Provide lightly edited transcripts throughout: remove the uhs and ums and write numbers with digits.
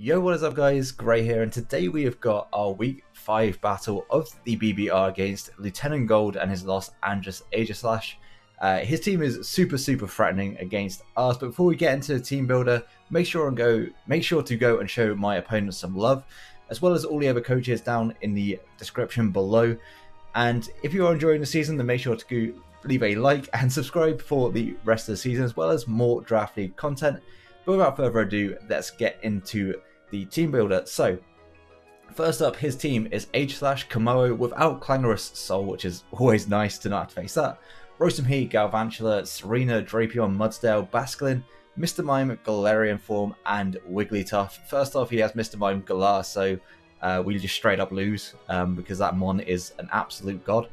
Yo, what is up guys, Gray here, and today we have got our week 5 battle of the BBR against LieutenantGold and his Los Angeles Aegislash. His team is super threatening against us, but before we get into the team builder, make sure to go and show my opponent some love, as well as all the other coaches down in the description below. And if you are enjoying the season, then make sure to leave a like and subscribe for the rest of the season, as well as more Draft League content. But without further ado, let's get into the team builder. So, first up, his team is Aegislash, Kommo-o without Clangorous Soul, which is always nice to not have to face that. Roastum Heat, Galvantula, Serena, Drapion, Mudsdale, Basculin, Mr. Mime, Galarian Form, and Wigglytuff. First off, he has Mr. Mime Galar, so we just straight up lose because that Mon is an absolute god.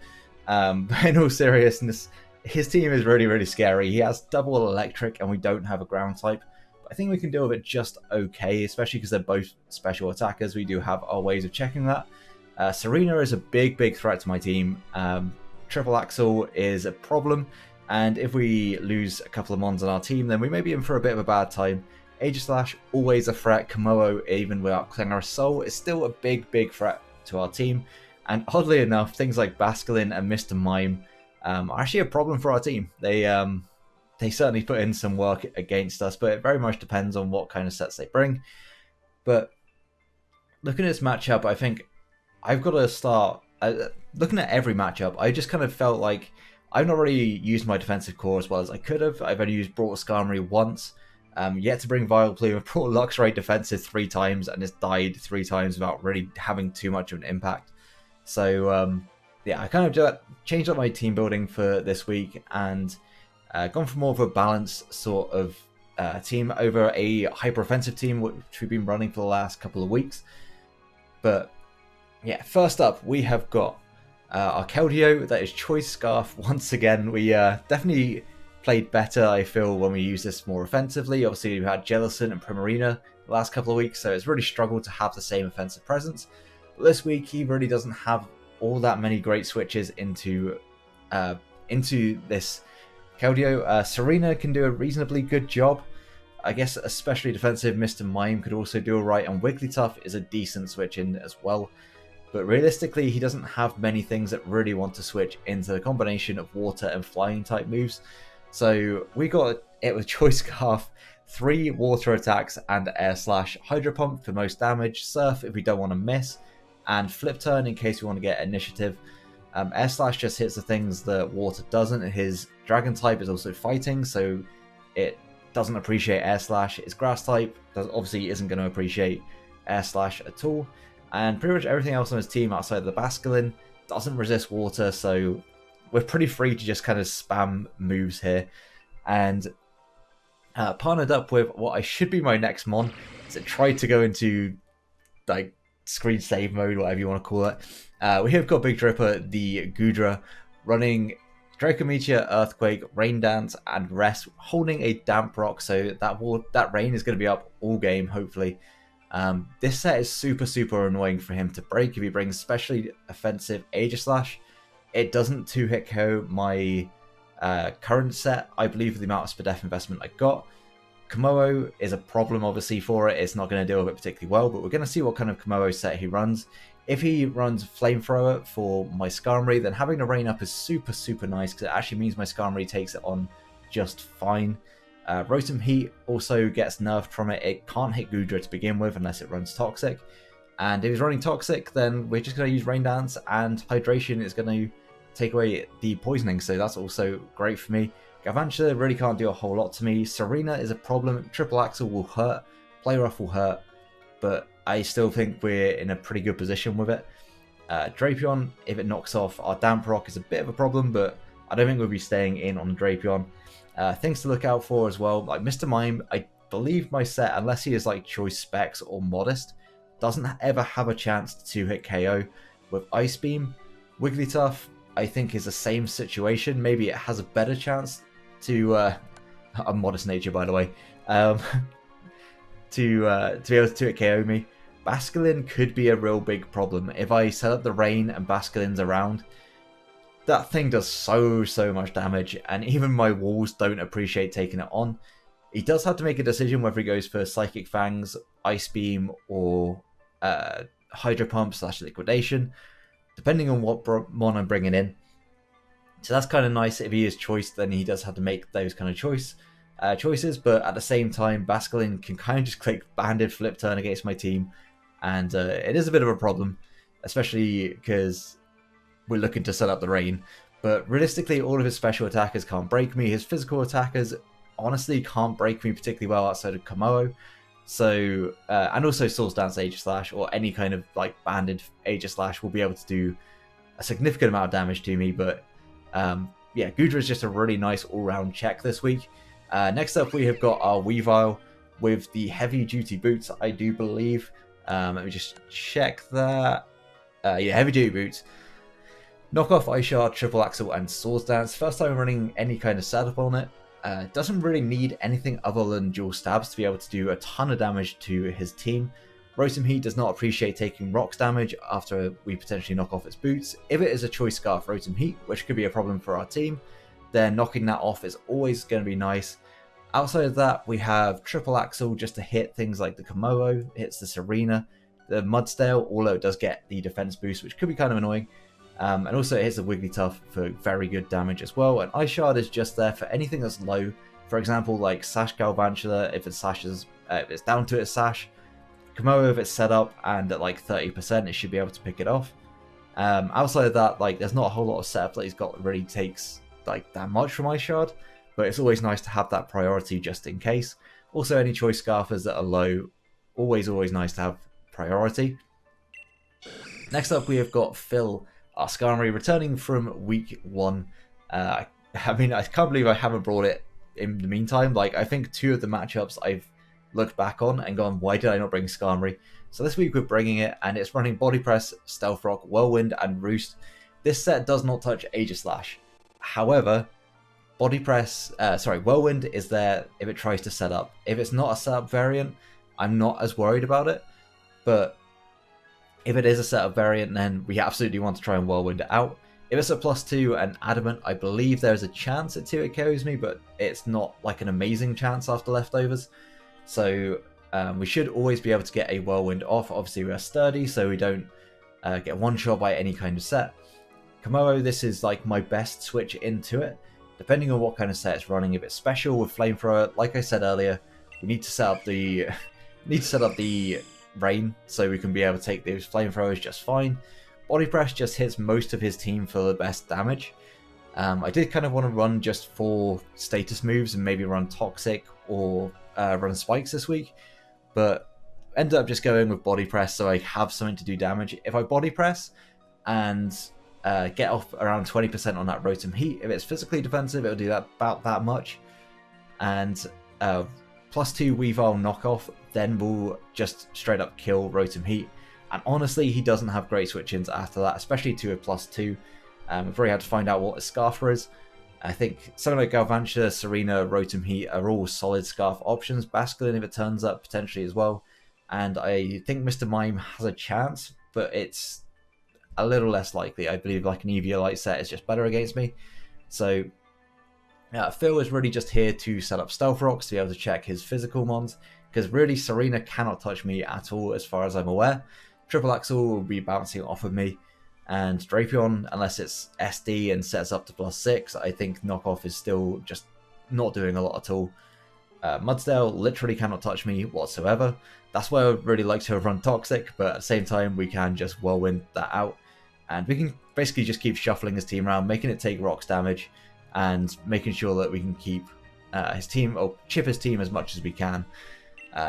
But in all seriousness, his team is really scary. He has double electric and we don't have a ground type. I think we can deal with it just okay, especially because they're both special attackers. We do have our ways of checking that. Serena is a big threat to my team. Triple Axel is a problem, and if we lose a couple of Mons on our team, then we may be in for a bit of a bad time. Aegislash, always a threat. Kommo-o, even without Clangorous Soul, is still a big threat to our team. And oddly enough, things like Basculin and Mr. Mime are actually a problem for our team. They certainly put in some work against us, but it very much depends on what kind of sets they bring. But looking at this matchup, I think I've got to start looking at every matchup. I just kind of felt like I've not really used my defensive core as well as I could have. I've only used Brought Skarmory once, yet to bring Vileplume. I've brought Luxray defensive 3 times and it's died 3 times without really having too much of an impact. So yeah, I kind of changed up my team building for this week and gone for more of a balanced sort of team over a hyper-offensive team, which we've been running for the last couple of weeks. But yeah, first up, we have got our Keldeo, that is Choice Scarf. Once again, we definitely played better, I feel, when we used this more offensively. Obviously, we had Jellicent and Primarina the last couple of weeks, so it's really struggled to have the same offensive presence. But this week, he really doesn't have all that many great switches into this Keldeo. Serena can do a reasonably good job. I guess especially defensive Mr. Mime could also do alright, and Wigglytuff is a decent switch in as well. But realistically, he doesn't have many things that really want to switch into the combination of water and flying type moves. So we got it with Choice Scarf, 3 water attacks and Air Slash, Hydro Pump for most damage, Surf if we don't want to miss, and Flip Turn in case we want to get initiative. Air Slash just hits the things that water doesn't. His dragon type is also fighting, so it doesn't appreciate Air Slash. Its grass type obviously isn't going to appreciate Air Slash at all. And pretty much everything else on his team outside of the Basculin doesn't resist water, so we're pretty free to just kind of spam moves here. And partnered up with what I should be my next Mon, is it tried to go into like screen save mode, whatever you want to call it. We have got Big Dripper, the Goodra, running Draco Meteor, Earthquake, Rain Dance, and Rest, holding a Damp Rock, so that rain is going to be up all game, hopefully. This set is super annoying for him to break if he brings especially offensive Aegislash. It doesn't 2-hit KO my current set, I believe, the amount of Spadef investment I got. Kommo-o is a problem, obviously, for it. It's not going to deal with it particularly well, but we're going to see what kind of Kommo-o set he runs. If he runs Flamethrower for my Skarmory, then having the rain up is super nice, because it actually means my Skarmory takes it on just fine. Rotom Heat also gets nerfed from it. It can't hit Goodra to begin with unless it runs Toxic. And if he's running Toxic, then we're just going to use Rain Dance, and Hydration is going to take away the poisoning, so that's also great for me. Galvantula really can't do a whole lot to me. Serena is a problem. Triple Axel will hurt. Play Rough will hurt. But I still think we're in a pretty good position with it. Drapion, if it knocks off our Damp Rock, is a bit of a problem, but I don't think we'll be staying in on Drapion. Things to look out for as well, like Mr. Mime, I believe my set, unless he is like Choice Specs or Modest, doesn't ever have a chance to hit KO with Ice Beam. Wigglytuff, I think, is the same situation. Maybe it has a better chance to a Modest nature, by the way, to be able to 2-hit KO me. Basculin could be a real big problem. If I set up the rain and Basculin's around, that thing does so much damage, and even my walls don't appreciate taking it on. He does have to make a decision whether he goes for Psychic Fangs, Ice Beam, or Hydro Pump / Liquidation, depending on what mon I'm bringing in. So that's kind of nice. If he is choiced, then he does have to make those kind of choices. But at the same time, Basculin can kind of just click Banded Flip Turn against my team, and it is a bit of a problem, especially because we're looking to set up the rain. But realistically, all of his special attackers can't break me. His physical attackers honestly can't break me particularly well outside of Kommo-o. So, and also Swords Dance Aegislash or any kind of like banded Aegislash will be able to do a significant amount of damage to me. But yeah, Gudra is just a really nice all-round check this week. Next up, we have got our Weavile with the heavy duty boots, I do believe. Let me just check that. Yeah, heavy duty boots. Knockoff, Ice Shard, Triple Axle, and Swords Dance. First time running any kind of setup on it. Doesn't really need anything other than dual stabs to be able to do a ton of damage to his team. Rotom Heat does not appreciate taking rocks damage after we potentially knock off its boots. If it is a choice scarf Rotom Heat, which could be a problem for our team, then knocking that off is always going to be nice. Outside of that, we have Triple Axle just to hit things like the Kommo-o, hits the Serena, the Mudsdale, although it does get the defense boost, which could be kind of annoying. And also it hits a Wigglytuff for very good damage as well. And Ice Shard is just there for anything that's low. For example, like Sash Galvantula, if it's down to its Sash. Kommo-o, if it's set up and at like 30%, it should be able to pick it off. Outside of that, like there's not a whole lot of setup that he's got that really takes like that much from Ice Shard. But it's always nice to have that priority just in case. Also, any choice scarfers that are low, always nice to have priority. Next up, we have got Phil, our Skarmory, returning from week 1. I mean, I can't believe I haven't brought it in the meantime. Like, I think 2 of the matchups I've looked back on and gone, why did I not bring Skarmory? So this week we're bringing it, and it's running Body Press, Stealth Rock, Whirlwind, and Roost. This set does not touch Aegislash. However, Whirlwind is there if it tries to set up. If it's not a setup variant, I'm not as worried about it. But if it is a setup variant, then we absolutely want to try and Whirlwind it out. If it's a +2 and Adamant, I believe there's a chance at 2 it carries me, but it's not like an amazing chance after leftovers. So we should always be able to get a Whirlwind off. Obviously we are sturdy, so we don't get one-shot by any kind of set. Kommo-o, this is like my best switch into it, depending on what kind of set it's running. If it's special with Flamethrower, like I said earlier, we need to set up the rain so we can be able to take those Flamethrowers just fine. Body Press just hits most of his team for the best damage. I did kind of want to run just 4 status moves and maybe run Toxic or run Spikes this week, but ended up just going with Body Press so I have something to do damage. If I Body Press and get off around 20% on that Rotom Heat, if it's physically defensive, it'll do that about that much. And +2 Weavile knockoff, then we'll just straight up kill Rotom Heat. And honestly, he doesn't have great switch-ins after that, especially to a +2. We've already had to find out what a Scarfer is. I think something like Galvantula, Serena, Rotom Heat are all solid Scarf options. Basculin, if it turns up, potentially as well. And I think Mr. Mime has a chance, but it's a little less likely. I believe like an Eviolite set is just better against me. So Phil is really just here to set up Stealth Rocks to be able to check his physical mons, because really Serena cannot touch me at all as far as I'm aware. Triple Axle will be bouncing off of me, and Drapion, unless it's SD and sets up to +6, I think knockoff is still just not doing a lot at all. Mudsdale literally cannot touch me whatsoever. That's why I would really like to have run Toxic, but at the same time we can just Whirlwind that out, and we can basically just keep shuffling his team around, making it take rocks damage, and making sure that we can keep his team, or chip his team as much as we can.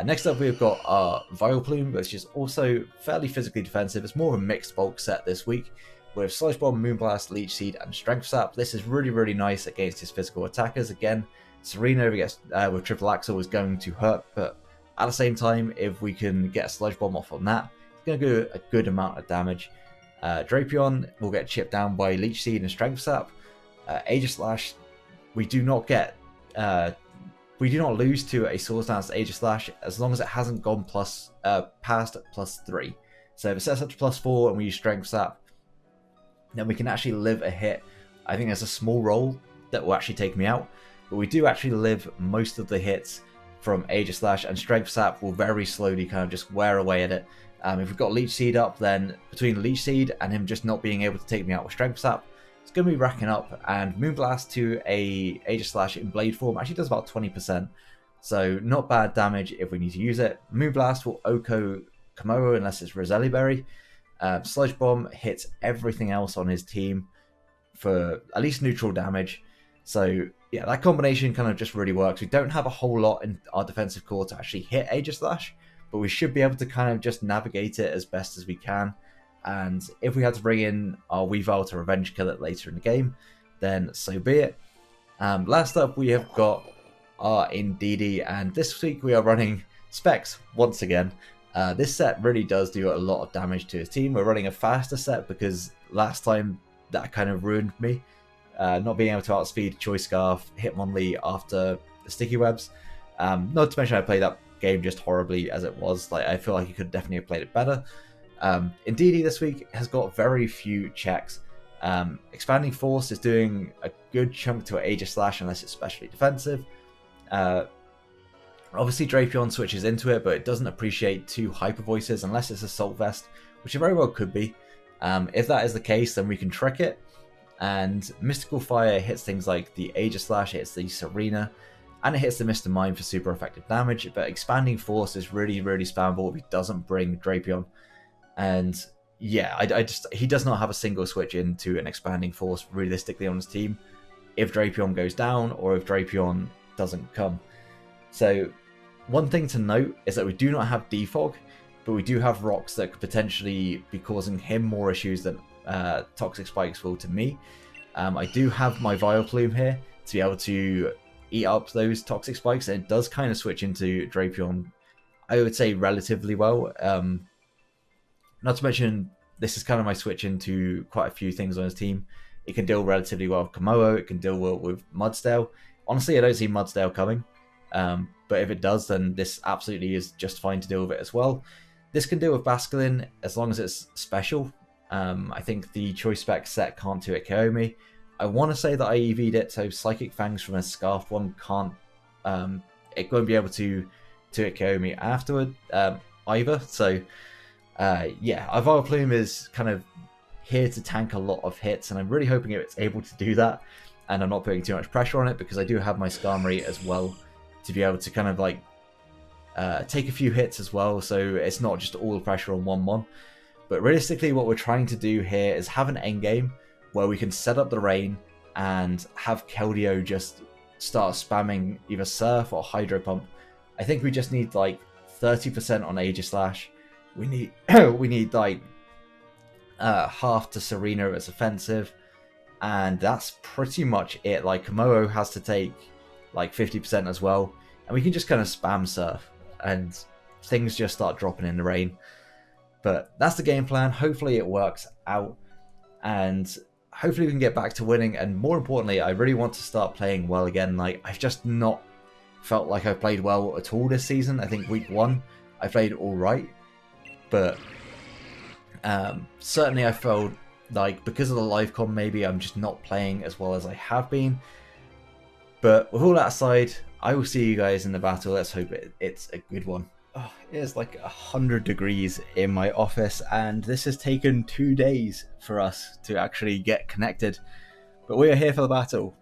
Next up we've got our Vileplume, which is also fairly physically defensive. It's more of a mixed bulk set this week, with Sludge Bomb, Moonblast, Leech Seed, and Strength Sap. This is really nice against his physical attackers. Again, Serena with Triple Axle is going to hurt, but at the same time, if we can get a Sludge Bomb off on that, it's going to do a good amount of damage. Drapion will get chipped down by Leech Seed and Strength Sap. Aegislash, we do not lose to a Swords Dance Aegislash as long as it hasn't gone past +3. So if it sets up to +4 and we use Strength Sap, then we can actually live a hit. I think there's a small roll that will actually take me out, but we do actually live most of the hits from Aegislash, and Strength Sap will very slowly kind of just wear away at it. If we've got Leech Seed up, then between Leech Seed and him just not being able to take me out with Strength Sap, it's going to be racking up. And Moonblast to a Aegislash in Blade form actually does about 20%, so not bad damage if we need to use it. Moonblast will Oko Kommo-o unless it's Roselli Berry. Sludge Bomb hits everything else on his team for at least neutral damage. So yeah, that combination kind of just really works. We don't have a whole lot in our defensive core to actually hit Aegislash, but we should be able to kind of just navigate it as best as we can. And if we had to bring in our Weavile to revenge kill it later in the game, then so be it. Last up, we have got our Indeedee, and this week we are running Specs once again. This set really does do a lot of damage to his team. We're running a faster set because last time that kind of ruined me. Not being able to outspeed Choice Scarf, Hitmonlee after the Sticky Webs. Not to mention I played that game just horribly as it was. Like, I feel like he could definitely have played it better. Indeedee this week has got very few checks. Expanding Force is doing a good chunk to Aegislash unless it's specially defensive. Obviously Drapion switches into it, but it doesn't appreciate 2 Hyper Voices unless it's Assault Vest, which it very well could be. If that is the case, then we can trick it. And Mystical Fire hits things like the Aegislash, hits the Serena, and it hits the Mr. Mime for super effective damage. But Expanding Force is really, really spammable if he doesn't bring Drapion. And yeah, he does not have a single switch into an Expanding Force realistically on his team if Drapion goes down or if Drapion doesn't come. So one thing to note is that we do not have Defog, but we do have rocks that could potentially be causing him more issues than Toxic Spikes will to me. I do have my Vileplume here to be able to eat up those Toxic Spikes, and it does kind of switch into Drapion, I would say, relatively well. Not to mention, this is kind of my switch into quite a few things on his team. It can deal relatively well with Kommo-o, it can deal well with Mudsdale. Honestly, I don't see Mudsdale coming, but if it does, then this absolutely is just fine to deal with it as well. This can deal with Basculin as long as it's special. I think the Choice Spec set can't 2-hit KO me. I want to say that I EV'd it, so Psychic Fangs from a Scarf one can't... it won't be able to 2-hit KO me afterward either. So yeah, our Vileplume is kind of here to tank a lot of hits, and I'm really hoping it's able to do that, and I'm not putting too much pressure on it because I do have my Skarmory as well to be able to kind of like take a few hits as well, so it's not just all the pressure on 1-1. But realistically, what we're trying to do here is have an endgame where we can set up the rain and have Keldeo just start spamming either Surf or Hydro Pump. I think we just need like 30% on Aegislash. We need like half to Serena as offensive, and that's pretty much it. Like Kommo-o has to take like 50% as well, and we can just kind of spam Surf and things just start dropping in the rain. But that's the game plan. Hopefully it works out, and hopefully we can get back to winning. And more importantly, I really want to start playing well again. Like, I've just not felt like I've played well at all this season. I think week 1 I played all right, but certainly I felt like because of the live com, maybe I'm just not playing as well as I have been. But with all that aside, I will see you guys in the battle. Let's hope it's a good one. Oh, it is like 100 degrees in my office, and this has taken 2 days for us to actually get connected. But we are here for the battle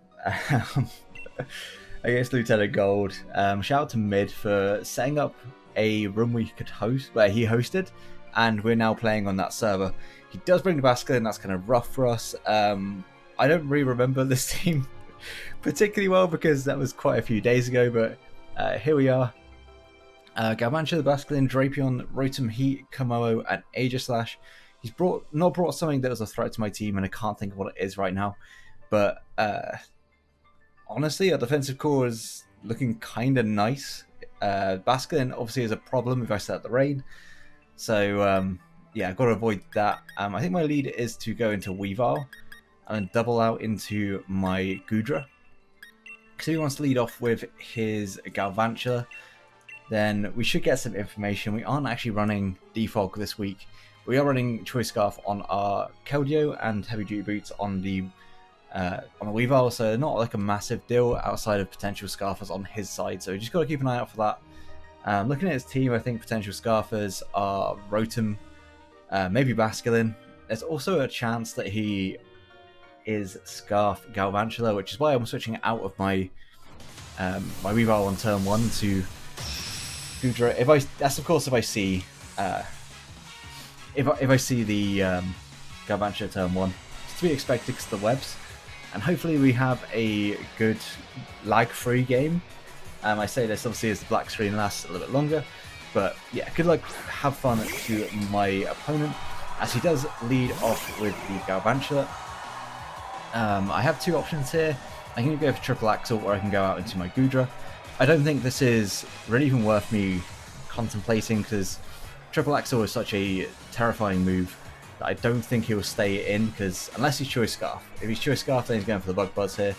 against LieutenantGold. Shout out to Mid for setting up a room we could host, where he hosted, and we're now playing on that server. He does bring the Basculin, that's kind of rough for us. I don't really remember this team particularly well because that was quite a few days ago, but here we are. Galvantula, the Basculin, Drapion, Rotom Heat, Kommo-o, and Aegislash. He's not brought something that was a threat to my team, and I can't think of what it is right now. But honestly, our defensive core is looking kind of nice. Basculin obviously is a problem if I set up the rain. So yeah, I've got to avoid that. I think my lead is to go into Weavile and then double out into my Goodra. Because if he wants to lead off with his Galvantula, then we should get some information. We aren't actually running Defog this week. We are running Choice Scarf on our Keldeo and Heavy Duty Boots on the on the Weavile, so not like a massive deal outside of potential Scarfers on his side, so you just got to keep an eye out for that. Looking at his team, I think potential Scarfers are Rotom, maybe Basculin. There's also a chance that he is Scarf Galvantula, which is why I'm switching out of my my Weavile on turn 1 to Goodra. That's of course if I see if I see the Galvantula turn 1. It's to be expected because of the webs, and hopefully we have a good lag-free game. I say this obviously as the black screen lasts a little bit longer, but yeah, good luck, have fun to my opponent as he does lead off with the Galvantula. I have two options here. I can go for Triple Axel or I can go out into my Goodra. I don't think this is really even worth me contemplating because Triple Axel is such a terrifying move that I don't think he will stay in, because unless he's Choice Scarf. If he's Choice Scarf, then he's going for the Bug Buzz here.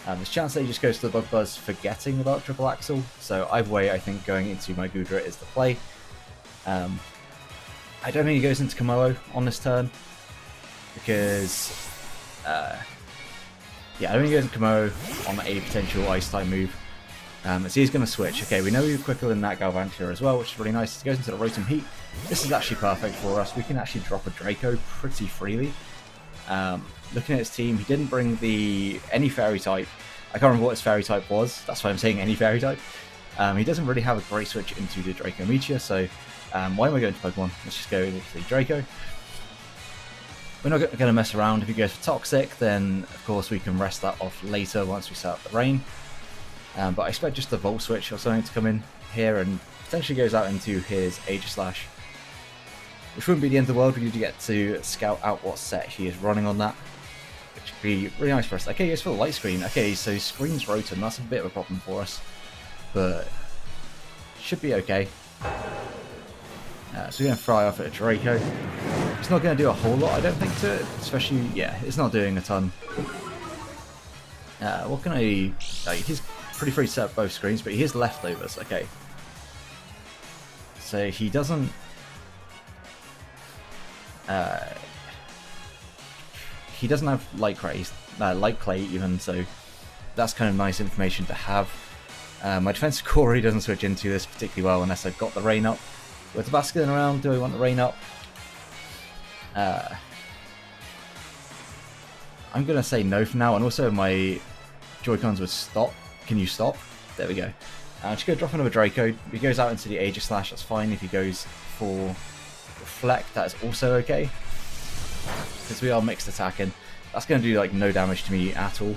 There's a chance that he just goes to the Bug Buzz forgetting about Triple Axel, so either way I think going into my Goodra is the play. I don't think he goes into Kommo-o on this turn, because yeah, I don't think he goes into Kommo-o on a potential Ice type move. So he's going to switch. Okay, we know he's quicker than that Galvantula as well, which is really nice. He goes into the Rotom Heat. This is actually perfect for us. We can actually drop a Draco pretty freely. Looking at his team, he didn't bring any Fairy type. I can't remember what his Fairy type was. That's why I'm saying any Fairy type. He doesn't really have a great switch into the Draco Meteor, so why am I going to Pokemon? Let's just go with the Draco. We're not going to mess around. If he goes for Toxic, then of course we can rest that off later once we set up the rain. But I expect just the Volt Switch or something to come in here and potentially goes out into his Aegislash, which wouldn't be the end of the world. We need to get to scout out what set he is running on that, which would be really nice for us. Okay, it's for the Light Screen. Okay, so Screen's Rotom, that's a bit of a problem for us, but should be okay. So we're going to fry off at a Draco. It's not going to do a whole lot, I don't think, to it, especially, yeah, it's not doing a ton. What can I... he's pretty free to set up both screens, but he has leftovers, okay. So he doesn't... he doesn't have Light Clay even, so that's kind of nice information to have. My defensive core really doesn't switch into this particularly well unless I've got the rain up. With the Basculin around, do I want the rain up? I'm going to say no for now, and also my Joy-Cons would stop. Can you stop? There we go. Just go drop another Draco. If he goes out into the Aegislash, that's fine. If he goes for Reflect, that is also okay. Because we are mixed attacking. That's going to do like no damage to me at all.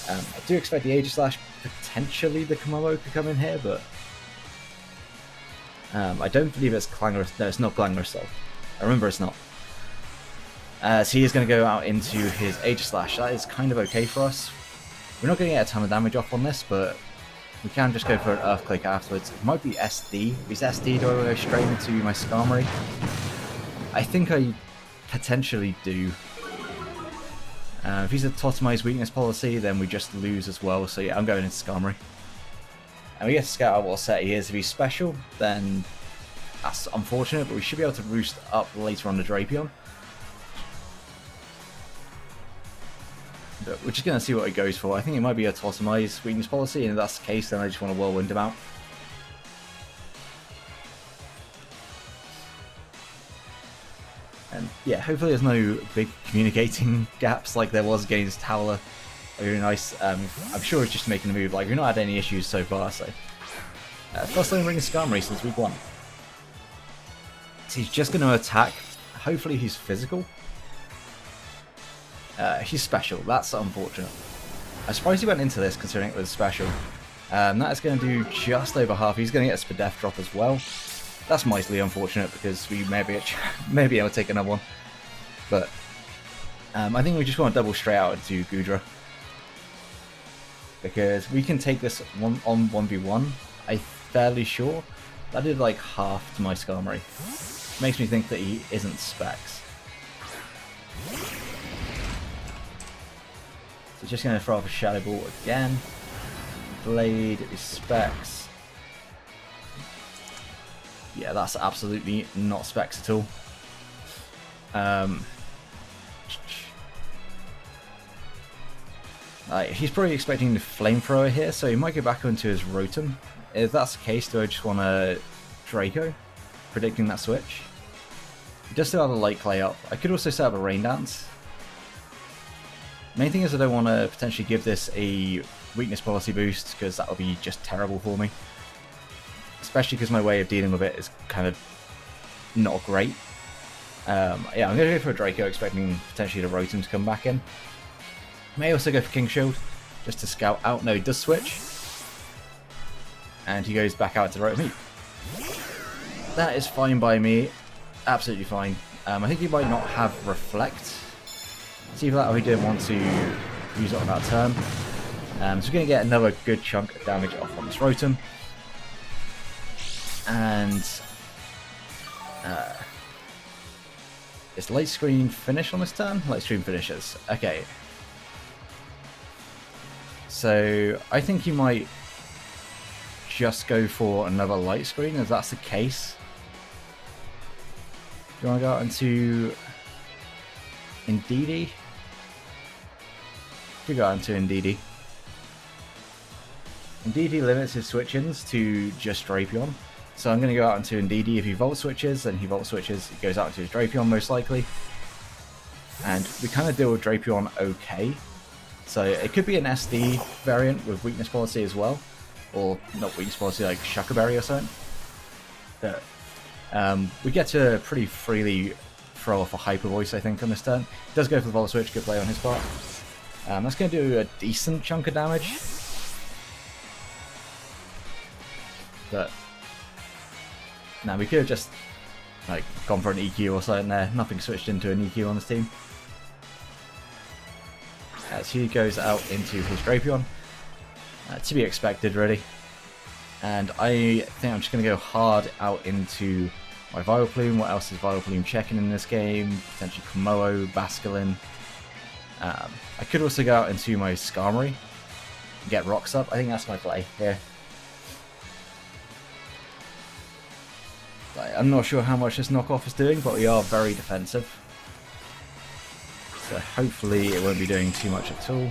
I do expect the Aegislash, potentially the Kommo-o could come in here, but I don't believe it's Clangorous. No, it's not Clangorous though. I remember it's not. So he is going to go out into his Aegislash. That is kind of okay for us. We're not going to get a ton of damage off on this, but we can just go for an Earthquake afterwards. It might be SD. If he's SD, do I go straight into my Skarmory? I think I potentially do. If he's a Totemize Weakness policy, then we just lose as well. So yeah, I'm going into Skarmory. And we get to scout out what set he is. If he's special, then that's unfortunate, but we should be able to roost up later on the Drapion. But we're just going to see what he goes for. I think it might be a Totemize Weakness policy, and if that's the case, then I just want to Whirlwind him out. And yeah, hopefully there's no big communicating gaps like there was against Howler. Very nice. I'm sure it's just making a move. Like, we've not had any issues so far, so... first time ring a Skarmory since week 1. So he's just going to attack. Hopefully he's physical. He's special. That's unfortunate. I'm surprised he went into this considering it was special. That is going to do just over half. He's going to get a Spadef drop as well. That's mightily unfortunate because we may be able to take another one. But I think we just want to double straight out into Goodra. Because we can take this on 1v1, I'm fairly sure. That did like half to my Skarmory. Makes me think that he isn't Specs. So just going to throw off a Shadow Ball again. Blade is Specs. Yeah, that's absolutely not Specs at all. He's probably expecting the flamethrower here, so he might go back onto his Rotom. If that's the case, do I just want to Draco, predicting that switch? He does still have a Light Clay up. I could also set up a Rain Dance. Main thing is I don't want to potentially give this a weakness policy boost, because that would be just terrible for me. Especially because my way of dealing with it is kind of not great. Yeah, I'm going to go for a Draco, expecting potentially the Rotom to come back in. May also go for King Shield, just to scout out. No, he does switch. And he goes back out to Rotom Heat. That is fine by me. Absolutely fine. I think he might not have Reflect. See for that, we didn't want to use it on that turn. So we're going to get another good chunk of damage off on this Rotom. And is Light Screen finish on this turn? Light Screen finishes. Okay. So I think he might just go for another Light Screen, if that's the case. Do you want to go out into Indeedee? Could go out into Indeedee. Indeedee limits his switch-ins to just Drapion. So I'm going to go out into Indeedee. If he Volt Switches, then he Volt Switches. He goes out into his Drapion most likely. And we kind of deal with Drapion okay. So it could be an SD variant with weakness policy as well. Or not weakness policy, like Shucker Berry or something. But we get to pretty freely throw off a Hyper Voice, I think, on this turn. He does go for the Volt Switch, good play on his part. That's going to do a decent chunk of damage. But now we could have just like gone for an EQ or something there. Nothing switched into an EQ on this team. As he goes out into his Drapion. To be expected, really. And I think I'm just going to go hard out into my Vileplume. What else is Vileplume checking in this game? Potentially Kommo-o, Basculin. I could also go out into my Skarmory and get rocks up. I think that's my play here. I'm not sure how much this knockoff is doing, but we are very defensive. So hopefully it won't be doing too much at all.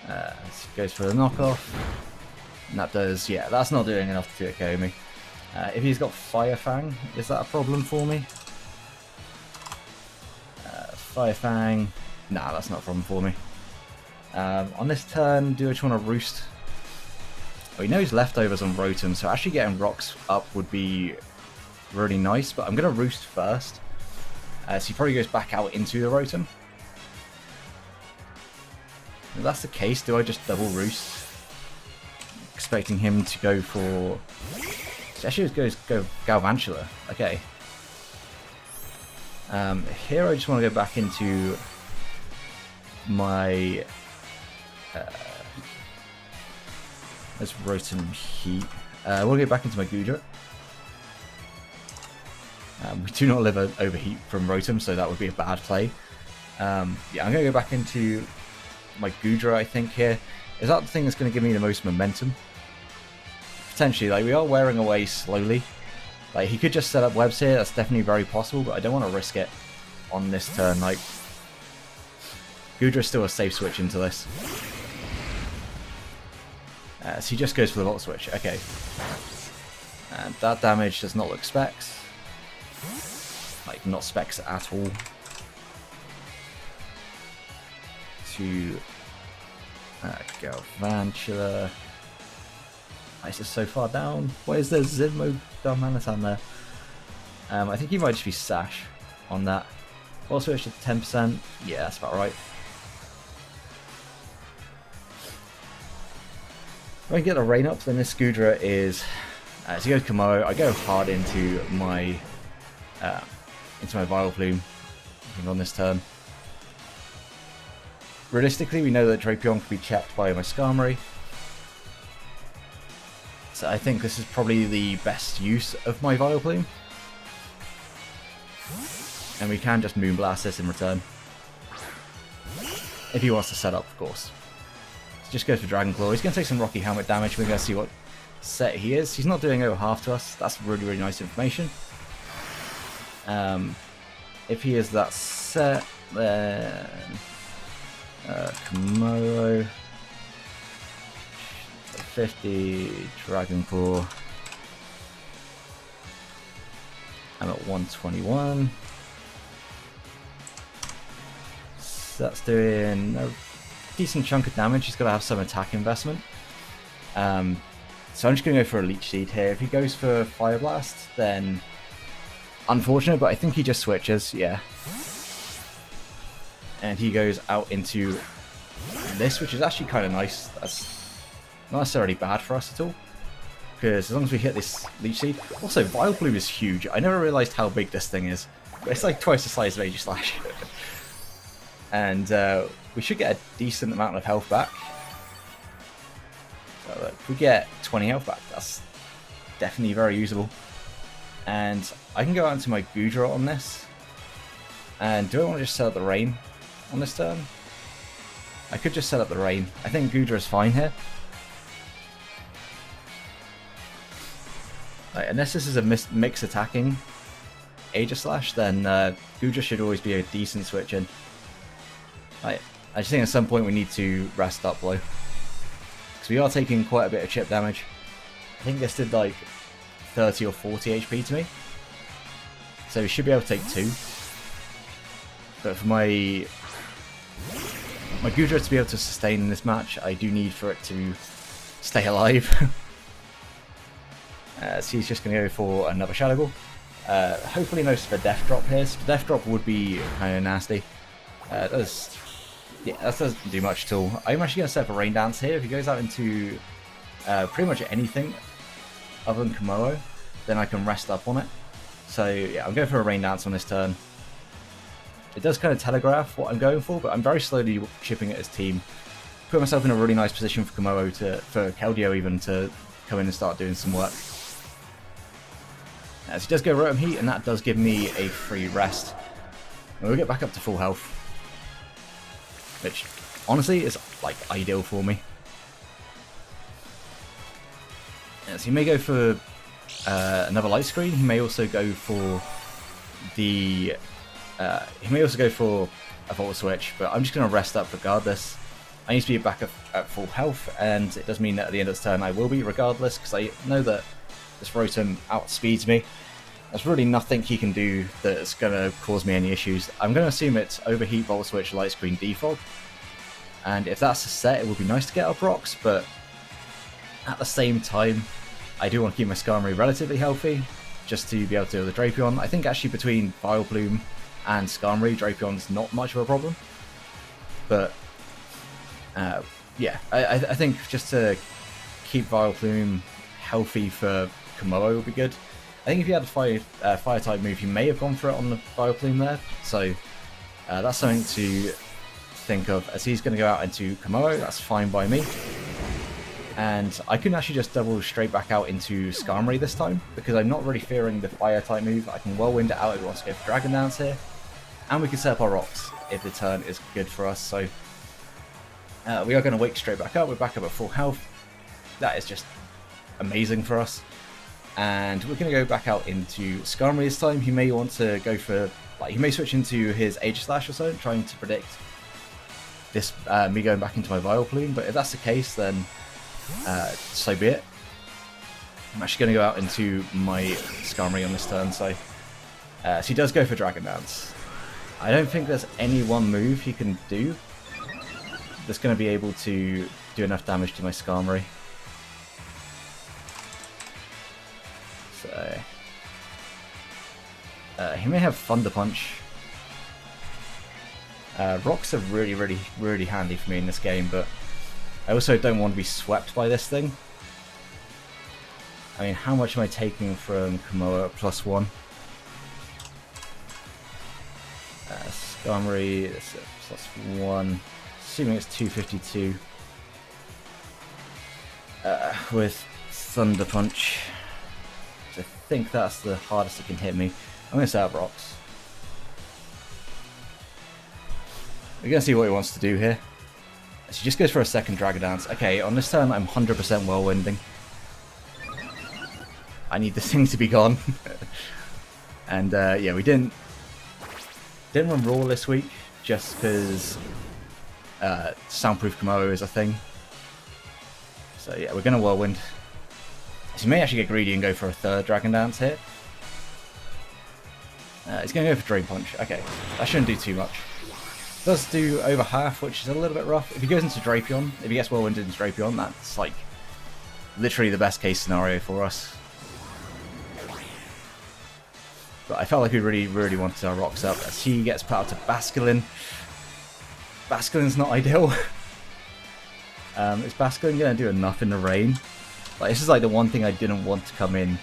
So it goes for the knockoff. And that does, yeah, that's not doing enough to KO me. If he's got Fire Fang, is that a problem for me? Fire Fang, nah, that's not a problem for me. On this turn, do I just want to Roost? Oh, he knows leftovers on Rotom, so actually getting rocks up would be really nice, but I'm going to Roost first. So he probably goes back out into the Rotom. If that's the case, do I just double Roost? Expecting him to go for... Actually, go Galvantula. Okay. Here I just want to go back into my... let's Rotom Heat. I want to go back into my Goodra. We do not live overheat from Rotom, so that would be a bad play. Yeah, I'm going to go back into my Goodra, I think, here. Is that the thing that's going to give me the most momentum? Potentially, like, we are wearing away slowly. Like, he could just set up webs here, that's definitely very possible, but I don't want to risk it on this turn. Like, Goodra's still a safe switch into this. So he just goes for the Volt Switch, okay. And that damage does not look specs. Like, not specs at all. To Galvantula. Ice is so far down. Why is there Zinmo Darmanitan there? I think he might just be Sash on that. Also, it's just 10%. Yeah, that's about right. If I can get the rain up, then this Goodra is... as he goes Kommo-o, I go hard into my Vileplume, I think, on this turn. Realistically, we know that Drapion can be checked by my Skarmory. So I think this is probably the best use of my Vileplume. And we can just Moonblast this in return. If he wants to set up, of course. So just goes for Dragon Claw. He's going to take some Rocky Helmet damage. We're going to see what set he is. He's not doing over half to us. That's really, really nice information. If he is that set, then... Kommo-o. 50, Dragon Claw. I'm at 121. So that's doing a decent chunk of damage. He's got to have some attack investment. So I'm just going to go for a Leech Seed here. If he goes for Fire Blast, then unfortunate, but I think he just switches, yeah. And he goes out into this, which is actually kind of nice. That's not necessarily bad for us at all, because as long as we hit this Leech Seed. Also, Vileplume is huge. I never realized how big this thing is. It's like twice the size of Aegislash. And we should get a decent amount of health back. So look, if we get 20 health back, that's definitely very usable. And I can go out into my Goodra on this. And do I want to just set up the Rain on this turn? I could just set up the Rain. I think Goodra is fine here. Like, unless this is a mix attacking Aegislash, then Goodra should always be a decent switch in. I just think at some point we need to rest up low, because we are taking quite a bit of chip damage. I think this did like 30 or 40 HP to me, so we should be able to take 2. But for my Goodra to be able to sustain in this match, I do need for it to stay alive. So he's just going to go for another Shadow Ball. Hopefully no Death Drop here. Death Drop would be kind of nasty. That doesn't do much at all. I'm actually going to set up a Rain Dance here. If he goes out into pretty much anything other than Kommo-o, then I can rest up on it. So yeah, I'm going for a Rain Dance on this turn. It does kind of telegraph what I'm going for, but I'm very slowly chipping at his team. Put myself in a really nice position for Kommo-o for Keldeo even to come in and start doing some work. As he does go Rotom Heat, and that does give me a free rest. And we'll get back up to full health, which honestly is like ideal for me. So he may go for another Light Screen. He may also go for the a Volt Switch, but I'm just going to rest up regardless. I need to be back at full health, and it does mean that at the end of this turn I will be regardless, because I know that this Rotom outspeeds me. There's really nothing he can do that's going to cause me any issues. I'm going to assume it's Overheat, Volt Switch, Light Screen, Defog. And if that's a set, it would be nice to get up rocks, but at the same time, I do want to keep my Skarmory relatively healthy, just to be able to deal with the Drapion. I think actually between Vileplume and Skarmory, Drapion's not much of a problem. But yeah, I think just to keep Vileplume healthy for Kommo-o would be good. I think if he had a fire type move, he may have gone for it on the Vileplume there. So that's something to think of, as he's going to go out into Kommo-o. That's fine by me. And I can actually just double straight back out into Skarmory this time, because I'm not really fearing the fire type move. I can Whirlwind it out if he wants to go for Dragon Dance here. And we can set up our rocks if the turn is good for us. So we are going to wake straight back up. We're back up at full health. That is just amazing for us. And we're going to go back out into Skarmory this time. He may want to go for, like, he may switch into his Aegislash or so, trying to predict this me going back into my Vileplume. But if that's the case, then so be it. I'm actually going to go out into my Skarmory on this turn. So he does go for Dragon Dance. I don't think there's any one move he can do that's going to be able to do enough damage to my Skarmory. So he may have Thunder Punch. Rocks are really handy for me in this game, but I also don't want to be swept by this thing. I mean, how much am I taking from Kommo-o at +1? Skarmory is +1. Assuming it's 252. With Thunder Punch. I think that's the hardest it can hit me. I'm going to set up rocks. We're going to see what he wants to do here. So he just goes for a second Dragon Dance. Okay, on this turn I'm 100% Whirlwinding. I need this thing to be gone. And yeah, we didn't run Raw this week, just because soundproof Kommo-o is a thing. So yeah, we're going to Whirlwind. So he may actually get greedy and go for a third Dragon Dance here. He's going to go for Drain Punch. Okay, that shouldn't do too much. Does do over half, which is a little bit rough. If he goes into Drapion, if he gets Whirlwind into Drapion, that's like literally the best case scenario for us. But I felt like we really wanted our rocks up as he gets put out to Basculin. Basculin's not ideal. Is Basculin going to do enough in the rain? Like, this is like the one thing I didn't want to come in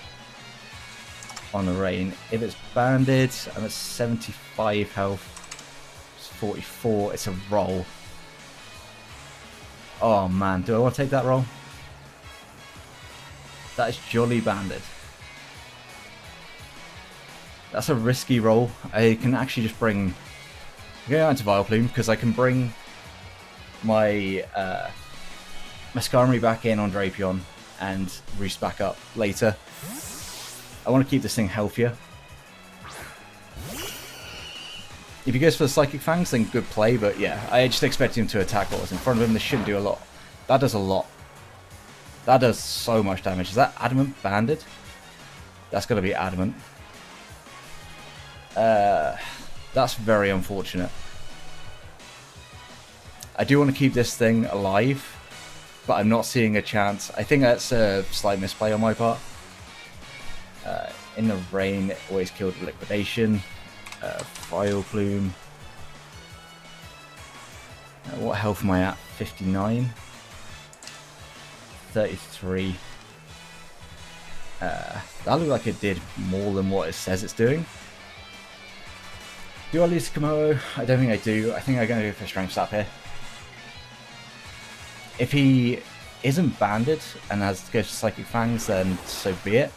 on the rain. If it's banded, I'm at 75 health. 44, it's a roll. Oh man, do I want to take that roll? That is jolly banded. That's a risky roll. I can actually just bring... I'm going out into Vileplume because I can bring my Skarmory back in on Drapion and Roost back up later. I want to keep this thing healthier. If he goes for the Psychic Fangs, then good play, but yeah, I just expect him to attack what was in front of him. This shouldn't do a lot. That does a lot. That does so much damage. Is that Adamant banded? That's got to be Adamant. That's very unfortunate. I do want to keep this thing alive, but I'm not seeing a chance. I think that's a slight misplay on my part. In the rain, it always killed Liquidation. Vileplume. What health am I at? 59. 33. That looked like it did more than what it says it's doing. Do I lose to Kommo-o? I don't think I do. I think I'm going to go for Strength Slap here. If he isn't banded and has to go to Psychic Fangs, then so be it.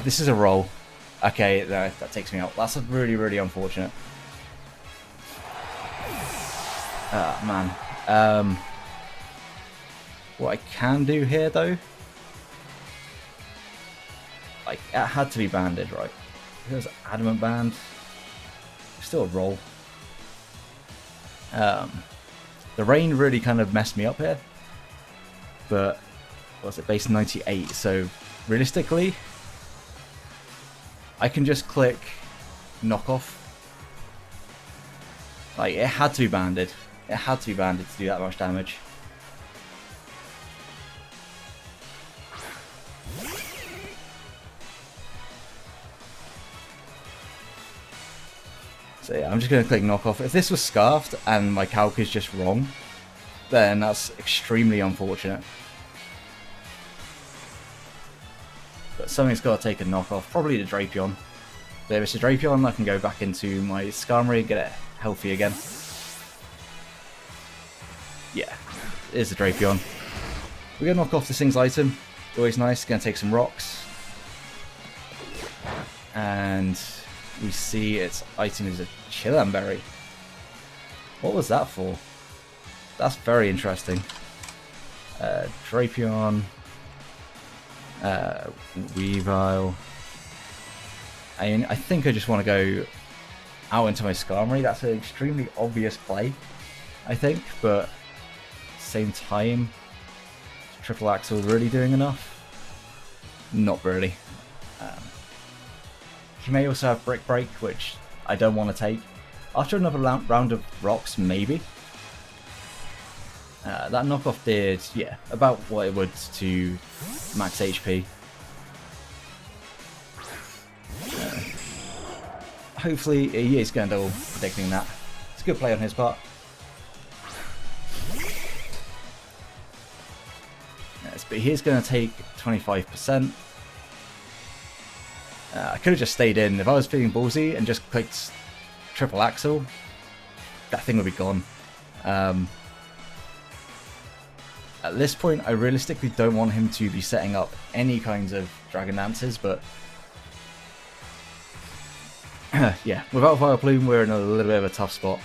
This is a roll. Okay, that takes me out. That's really unfortunate. Man. What I can do here, though... Like, it had to be banded, right? If it was Adamant band... Still a roll. The rain really kind of messed me up here. But... What was it? Base 98, so... Realistically... I can just click knockoff. Like, it had to be banded. It had to be banded to do that much damage. So yeah, I'm just going to click knockoff. If this was scarfed and my calc is just wrong, then that's extremely unfortunate. But something's got to take a knockoff. Probably the Drapion. But if it's a Drapion, I can go back into my Skarmory and get it healthy again. Yeah, it is a Drapion. We're going to knock off this thing's item. Always nice. Going to take some rocks. And we see its item is a Chillanberry. What was that for? That's very interesting. Drapion. Weavile. I think I just want to go out into my Skarmory. That's an extremely obvious play, I think, but at the same time, is Triple Axel really doing enough? Not really. He may also have Brick Break, which I don't want to take. After another round of rocks, maybe. That knockoff did, yeah, about what it would to max HP. Hopefully, he is going to predicting that. It's a good play on his part. Yes, but he is going to take 25%. I could have just stayed in. If I was feeling ballsy and just clicked Triple Axel, that thing would be gone. At this point, I realistically don't want him to be setting up any kinds of Dragon Dances, but yeah, without Vileplume, we're in a little bit of a tough spot.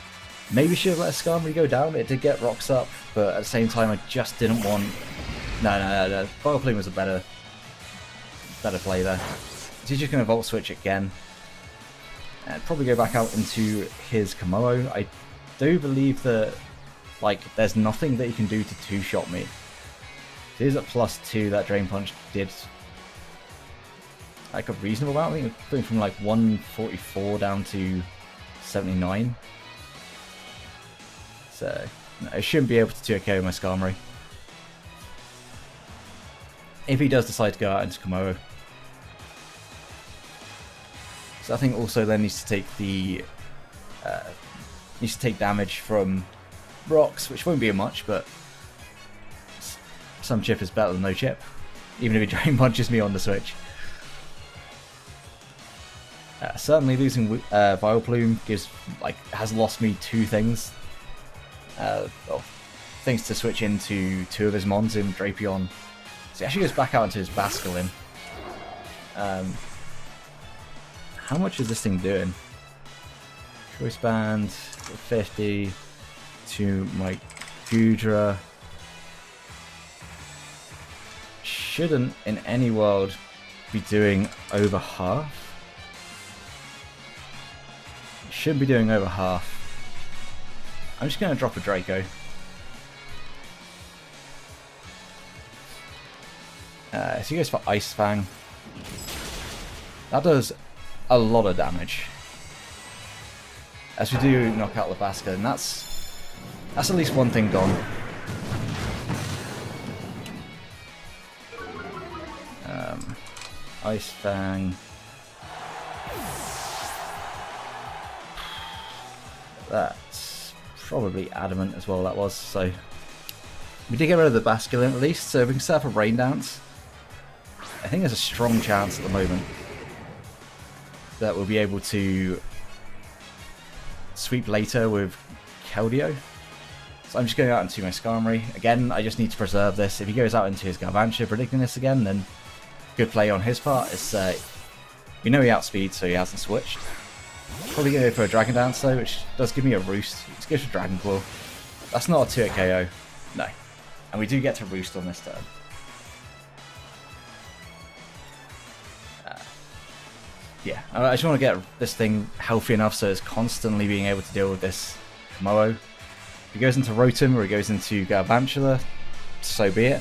Maybe should have let Skarmory go down. It did get rocks up, but at the same time, I just didn't want. No. Vileplume was a better play there. He's just going to Volt Switch again, and probably go back out into his Kommo-o. I do believe that Like, there's nothing that he can do to two-shot me. It is at +2, that Drain Punch did like a reasonable amount. I think it's going from like 144 down to 79. So, no, I shouldn't be able to 2KO my Skarmory. If he does decide to go out into Kommo-o. So I think also then needs to take the damage from rocks, which won't be much, but some chip is better than no chip, even if he Drain Punches me on the switch. Certainly losing Vileplume has lost me 2 things. Things to switch into 2 of his mons in Drapion. So he actually goes back out into his Basculin. How much is this thing doing? Choice Band 50 to my Gudra. Shouldn't in any world be doing over half. Shouldn't be doing over half. I'm just going to drop a Draco. So he goes for Ice Fang. That does a lot of damage. As we do knock out Labaska, and that's at least one thing gone. Ice Fang. That's probably Adamant as well, that was. So we did get rid of the Basculin at least, so we can set up a Rain Dance. I think there's a strong chance at the moment that we'll be able to sweep later with Keldeo. So I'm just going out into my Skarmory. Again, I just need to preserve this. If he goes out into his Galvantula predicting this again, then good play on his part. It's, we know he outspeeds, so he hasn't switched. Probably going to go for a Dragon Dance though, which does give me a Roost. Let's go for Dragon Claw. That's not a 2-hit KO. No. And we do get to Roost on this turn. Yeah, I just want to get this thing healthy enough so it's constantly being able to deal with this Kommo-o. If he goes into Rotom or he goes into Galvantula, so be it.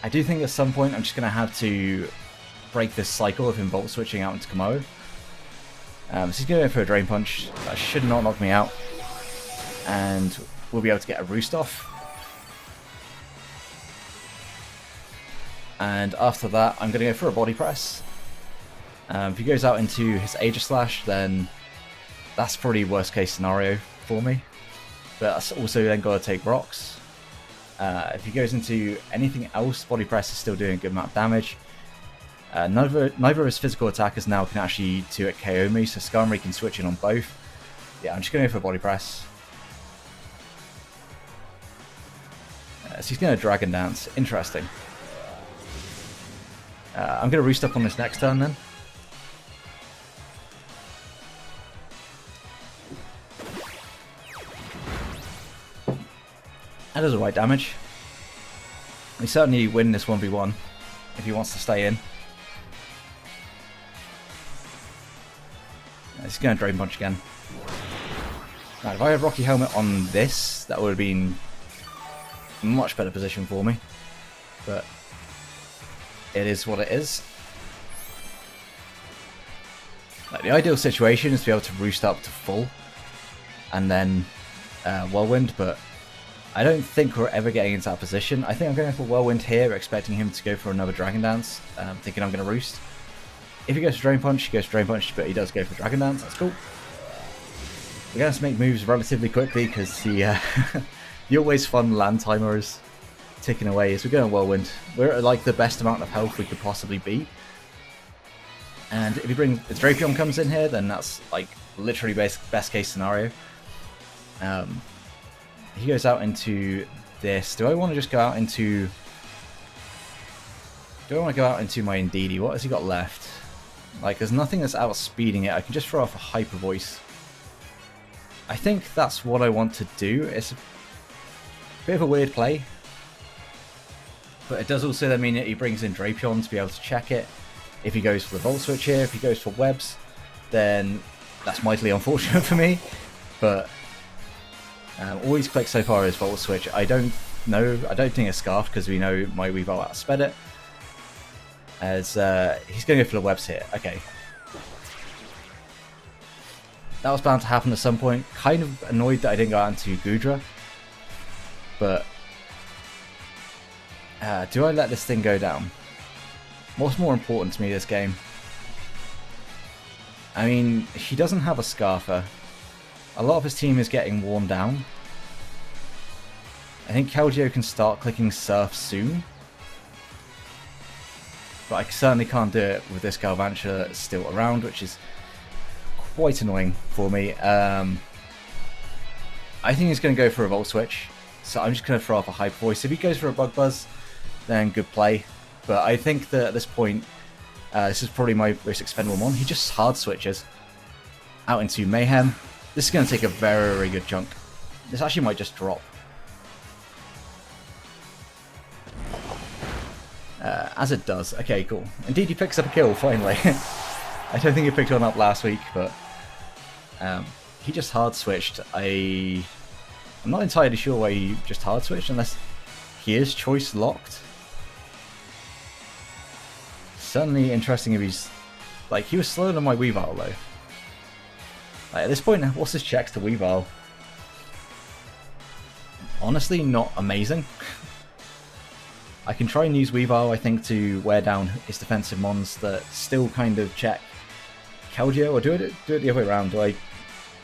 I do think at some point I'm just going to have to break this cycle of him Volt Switching out into Kommo-o. So he's going for a Drain Punch. That should not knock me out. And we'll be able to get a Roost off. And after that, I'm going to go for a Body Press. If he goes out into his Aegislash, then that's probably worst case scenario for me. But that's also then got to take rocks. If he goes into anything else, Body Press is still doing a good amount of damage. Neither of his physical attackers now can actually 2-hit KO me, so Skarmory can switch in on both. Yeah, I'm just going to go for Body Press. So he's going to Dragon Dance. Interesting. I'm going to Roost up on this next turn then. That does alright damage. We certainly win this 1v1 if he wants to stay in. He's going to Drain Punch again. Right, if I had Rocky Helmet on this, that would have been a much better position for me. But it is what it is. Like, the ideal situation is to be able to Roost up to full and then Whirlwind, but I don't think we're ever getting into that position. I think I'm going for Whirlwind here, expecting him to go for another Dragon Dance, thinking I'm going to Roost. If he goes for Drain Punch, he goes for Drain Punch, but he does go for Dragon Dance. That's cool. We're going to make moves relatively quickly because the always fun land timer is ticking away as we go on Whirlwind. We're at like the best amount of health we could possibly be. And if Drapion comes in here, then that's like literally best case scenario. He goes out into this. Do I want to just go out into... Do I want to go out into my Indeedee? What has he got left? Like, there's nothing that's outspeeding it. I can just throw off a Hyper Voice. I think that's what I want to do. It's a bit of a weird play. But it does also then mean that he brings in Drapion to be able to check it. If he goes for the Volt Switch here, if he goes for Webs, then that's mightily unfortunate for me. But All he's clicked so far is Volt Switch. I don't think it's Scarf because we know my Weavile outsped it. As he's going to go for the webs here. Okay. That was bound to happen at some point. Kind of annoyed that I didn't go out into Goodra. But do I let this thing go down? What's more important to me this game? I mean, he doesn't have a Scarfer. A lot of his team is getting worn down. I think Keldeo can start clicking Surf soon. But I certainly can't do it with this Galvantula still around, which is quite annoying for me. I think he's going to go for a Volt Switch. So I'm just going to throw off a Hyper Voice. If he goes for a Bug Buzz, then good play. But I think that at this point, this is probably my most expendable one. He just hard switches out into Mayhem. This is going to take a very, very good chunk. This actually might just drop. As it does. Okay, cool. Indeed, he picks up a kill, finally. I don't think he picked one up last week, but he just hard switched. I'm not entirely sure why he just hard switched, unless he is choice locked. Certainly interesting if he's... Like, he was slower than my Weavile, though. Like, at this point, what's his checks to Weavile? Honestly, not amazing. I can try and use Weavile, I think, to wear down his defensive mons that still kind of check Keldeo, or do it the other way around? Do I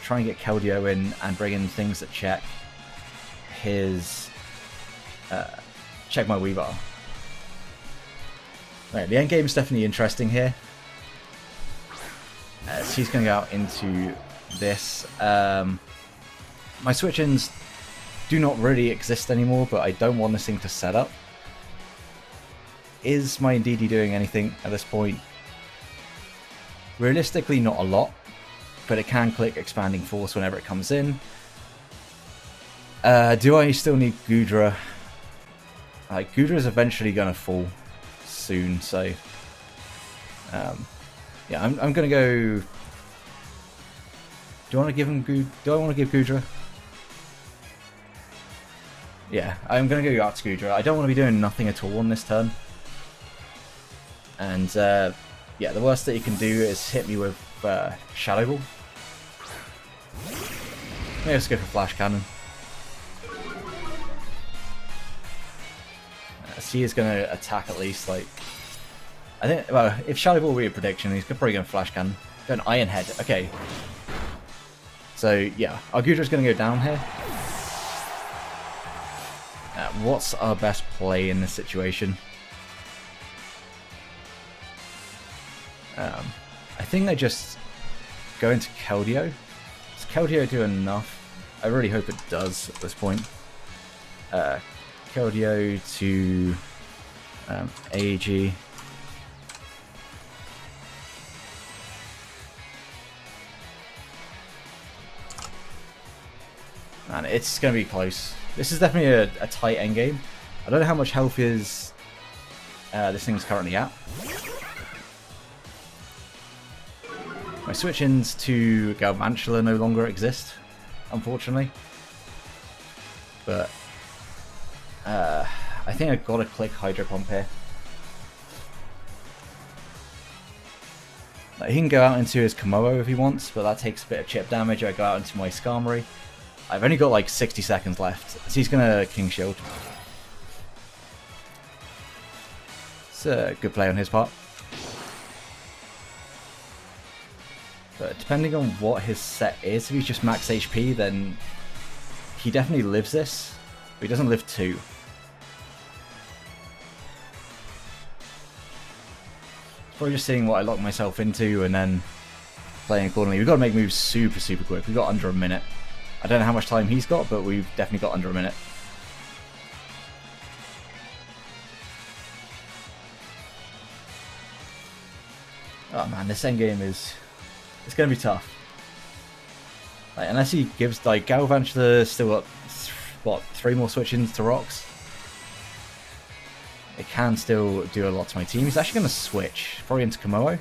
try and get Keldeo in and bring in things that check his... check my Weavile? Right, the endgame is definitely interesting here. So he's going to go out into this. My switch-ins do not really exist anymore, but I don't want this thing to set up. Is my Indeedee doing anything at this point? Realistically, not a lot, but it can click Expanding Force whenever it comes in. Do I still need Goodra? Goodra is eventually going to fall soon, so yeah, I'm gonna go. Do I want to give him Do I want to give Goodra? Yeah, I'm gonna go out to Goodra. I don't want to be doing nothing at all on this turn. And yeah, the worst that he can do is hit me with Shadow Ball. Maybe let's go for Flash Cannon. He is going to attack at least, like... I think, well, if Shadow Ball were a prediction, he's probably going to Flash Cannon. Go an Iron Head, okay. So, yeah, our Goodra's going to go down here. What's our best play in this situation? I think they just go into Keldeo. Does Keldeo do enough? I really hope it does at this point. Keldeo to AG. Man, it's going to be close. This is definitely a tight endgame. I don't know how much health is this thing's currently at. My switch-ins to Galvantula no longer exist, unfortunately. But I think I've got to click Hydro Pump here. Like, he can go out into his Kommo-o if he wants, but that takes a bit of chip damage. I go out into my Skarmory. I've only got like 60 seconds left, so he's going to King Shield. It's a good play on his part. But depending on what his set is, if he's just max HP, then he definitely lives this, but he doesn't live 2. Probably just seeing what I lock myself into and then playing accordingly. We've got to make moves super, super quick. We've got under a minute. I don't know how much time he's got, but we've definitely got under a minute. Oh man, this endgame is... It's going to be tough. Like, unless he gives, like, Galvantula still got, what, 3 more switch-ins to rocks? It can still do a lot to my team. He's actually going to switch. Probably into Kommo-o.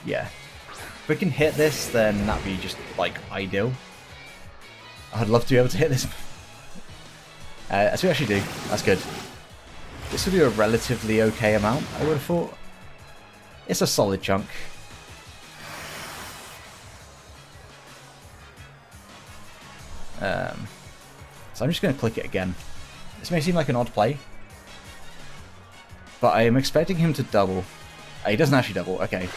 Yeah. If we can hit this, then that'd be just, like, ideal. I'd love to be able to hit this As we actually do. That's good. This would be a relatively okay amount, I would have thought. It's a solid chunk. So I'm just going to click it again. This may seem like an odd play, but I am expecting him to double. He doesn't actually double, okay.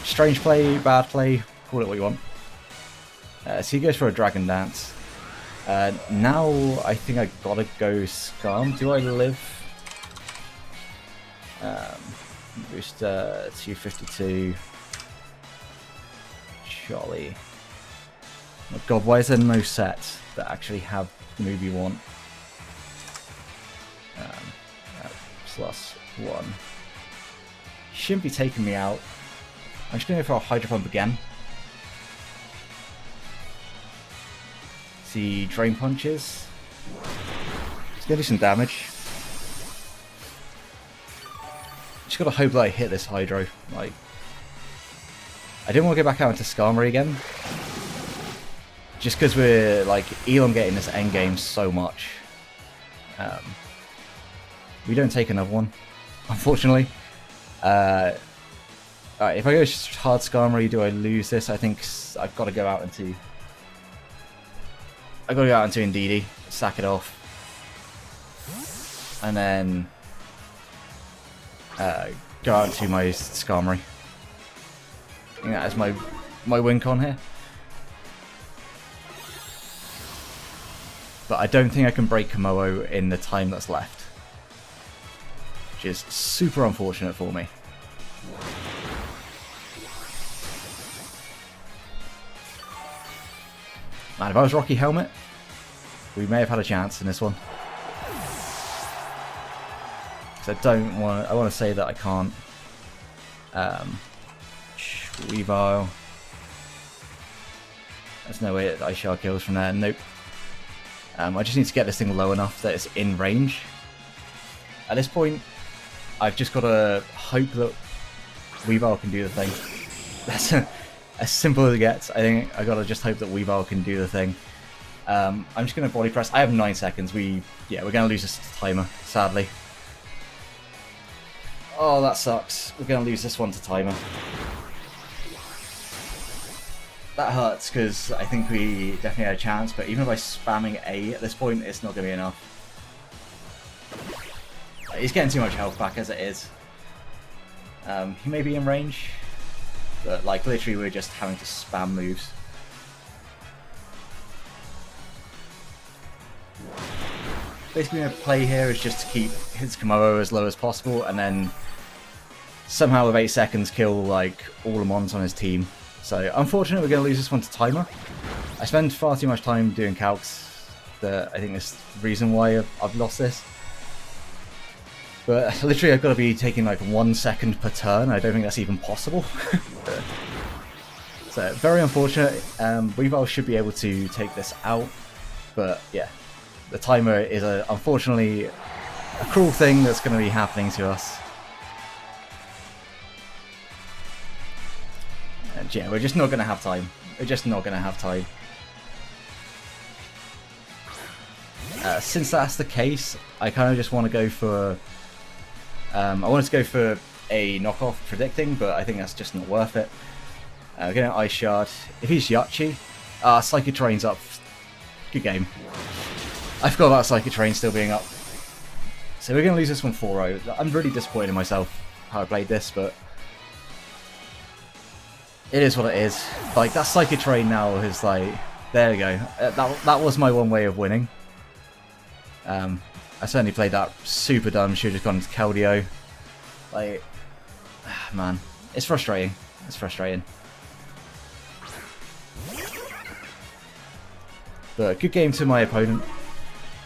Strange play, bad play, call it what you want. So he goes for a Dragon Dance. Now I think I gotta go Scam. Do I live? Boost 252. Jolly. Oh god, why is there no sets that actually have the move you want? +1. Shouldn't be taking me out. I'm just going to go for a Hydro Pump again. See, Drain Punches. It's going to do some damage. Just got to hope that I hit this Hydro. Like, I didn't want to go back out into Skarmory again. Just because we're like elongating this endgame so much. We don't take another one, unfortunately. Alright, if I go hard Skarmory, do I lose this? I think I've got to go out into... I've got to go out into Indeedee, sack it off. And then... go out into my Skarmory. I think that is my win con here. But I don't think I can break Kommo-o in the time that's left. Which is super unfortunate for me. Man, if I was Rocky Helmet, we may have had a chance in this one. Because I want to say that I can't. Weavile. There's no way that Ice Shard kills from there. Nope. I just need to get this thing low enough that it's in range. At this point, I've just got to hope that Weavile can do the thing. That's as simple as it gets. I think I got to just hope that Weavile can do the thing. I'm just going to body press. I have 9 seconds. We're going to lose this timer, sadly. Oh, that sucks. We're going to lose this one to timer. That hurts because I think we definitely had a chance, but even by spamming A at this point, it's not going to be enough. He's getting too much health back as it is. He may be in range, but like literally we're just having to spam moves. Basically my play here is just to keep his Kommo-o as low as possible and then somehow with 8 seconds kill like all the mons on his team. So unfortunately we're going to lose this one to timer. I spend far too much time doing calcs that I think is the reason why I've lost this. But literally I've got to be taking like 1 second per turn. I don't think that's even possible. So very unfortunate. Weavile should be able to take this out. But yeah, the timer is unfortunately a cruel thing that's going to be happening to us. And yeah, we're just not going to have time. We're just not going to have time. Since that's the case, I kind of just want to go for... I wanted to go for a knockoff predicting, but I think that's just not worth it. We're going to Ice Shard. If he's Yachi, Psychic Terrain's up. Good game. I forgot about Psychic Terrain still being up. So we're going to lose this one 4-0. I'm really disappointed in myself how I played this, but it is what it is. Like, that Psychic Terrain now is like... There we go. That was my one way of winning. I certainly played that super dumb. Should have just gone into Keldeo. Like, man, it's frustrating. It's frustrating. But good game to my opponent.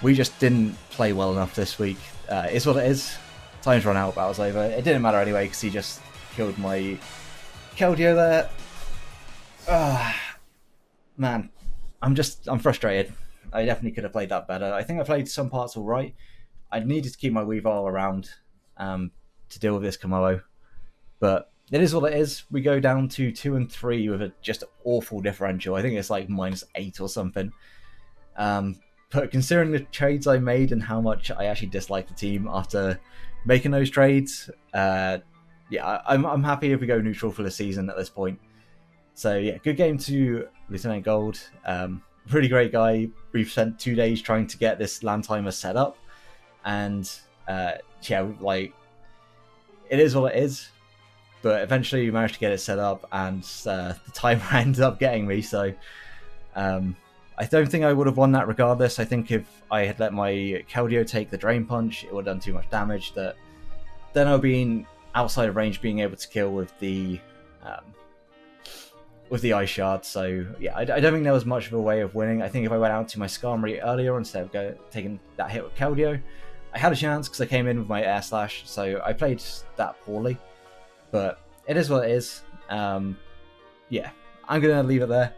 We just didn't play well enough this week. It's what it is. Time's run out. Battle's over. It didn't matter anyway because he just killed my Keldeo there. Man, I'm frustrated. I definitely could have played that better. I think I played some parts all right. I needed to keep my Weavile around to deal with this Kommo-o. But it is what it is. We go down to 2 and 3 with a just awful differential. I think it's like -8 or something. But considering the trades I made and how much I actually dislike the team after making those trades, yeah, I'm happy if we go neutral for the season at this point. So yeah, good game to Lieutenant Gold. Pretty great guy. We've spent 2 days trying to get this land timer set up, and yeah, like it is what it is. But eventually we managed to get it set up, and the timer ended up getting me. So I don't think I would have won that regardless. I think if I had let my Keldeo take the Drain Punch, it would have done too much damage. That then I would have been outside of range, being able to kill with the Ice Shard. So yeah, I don't think there was much of a way of winning. I think if I went out to my Skarmory earlier instead of taking that hit with Keldeo, I had a chance because I came in with my Air Slash. So I played that poorly, but it is what it is. Yeah, I'm gonna leave it there.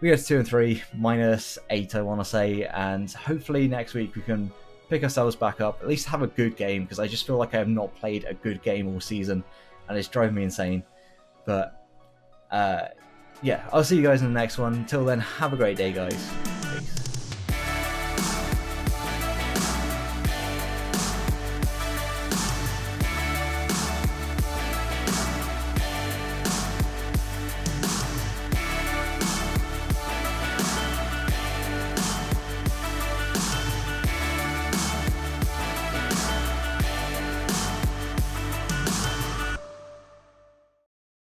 We go to 2 and 3, -8, I want to say, and hopefully next week we can pick ourselves back up, at least have a good game, because I just feel like I have not played a good game all season, and it's driving me insane. But yeah, I'll see you guys in the next one. Until then, have a great day, guys.